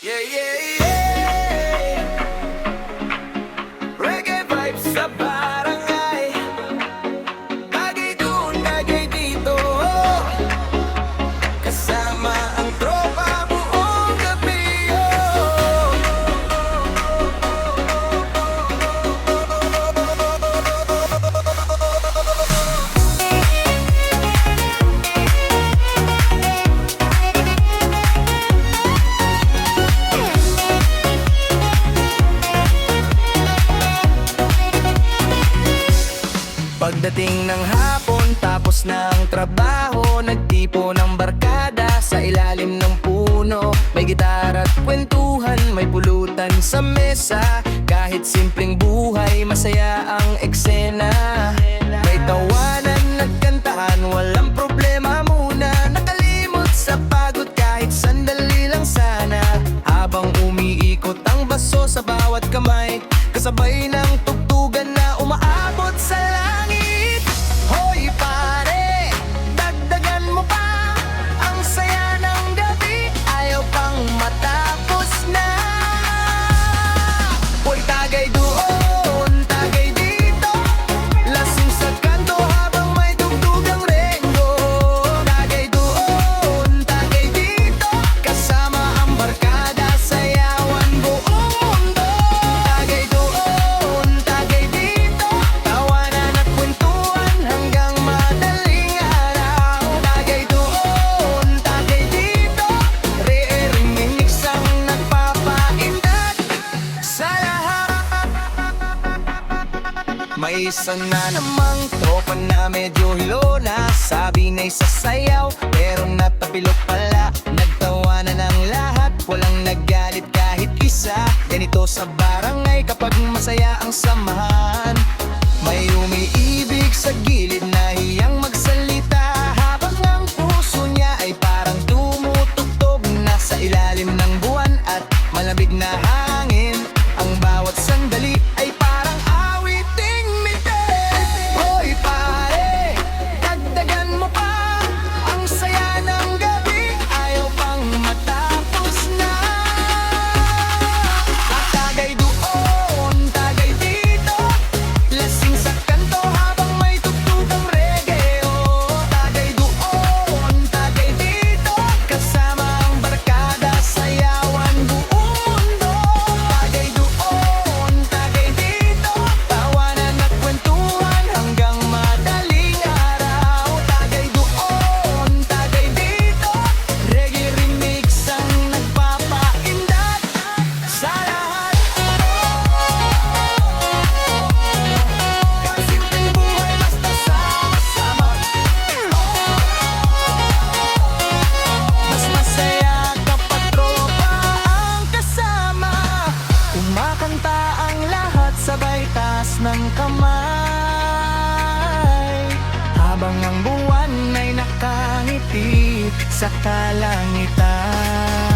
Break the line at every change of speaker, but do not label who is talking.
Yeah, yeah, yeah. Reggae vibes sa barangay. Bagay doon, bagay dito. Kasama ang tropa buong gabi. Pagdating ng hapon, tapos na ang trabaho, nagtipo ng barkada sa ilalim ng puno. May gitara at kwentuhan, may pulutan sa mesa. Kahit simpleng buhay, masaya ang eksena. May tawanan at kantahan, walang problema muna. Nakalimot sa pagod kahit sandali lang sana. Habang umiikot ang baso sa bawat kamay, kasabay ng tugtugan na umaabot sa langit. Hoy pare, dagdagan mo pa, ang saya ng gabi, ayaw pang matapos na. Hoy tagay doon, tagay dito, lasing sa kanto habang may tugtugang rengo. Tagay doon, tagay dito, kasama ang barkada, sayawan buong mundo. Tagay doon, tagay dito, tawanan at kwentuhan hanggang madaling araw. Tagay doon, tagay dito, re-remix ang nagpapaindat sa lahat. May isa na namang tropa na medyo hilo na, sabi na'y sasayaw pero natapilok pala. Nagtawa na ng lahat, walang naggalit kahit isa. Ganito sa barangay kapag masaya ang samahan. May umiibig sa gilid na hiyang magsalita, habang ang puso niya ay parang tumutugtog na sa ilalim ng buwan at malamig na hangin. Ang bawat sandali ay parang awiting mitin. Hoy pare, dagdagan mo pa, ang saya ng gabi, ayaw pang matapos na. At tagay doon, tagay dito, lasing sa kanto habang may tugtugang reggae. Oh, tagay doon, tagay dito, kasama ang barkada, sayawan buong mundo. Tagay doon, tagay dito, tawanan at kwentuhan hanggang madaling araw. Tagay doon, tagay dito, reggae remix ang nagpapaindat sa lahat. Kahit simpleng buhay basta sama-sama, mas masaya kapag tropa ang kasama. Kumakanta ang lahat sabay taas ng kamay, habang ang buwan ay nakangiti sa kalangitan.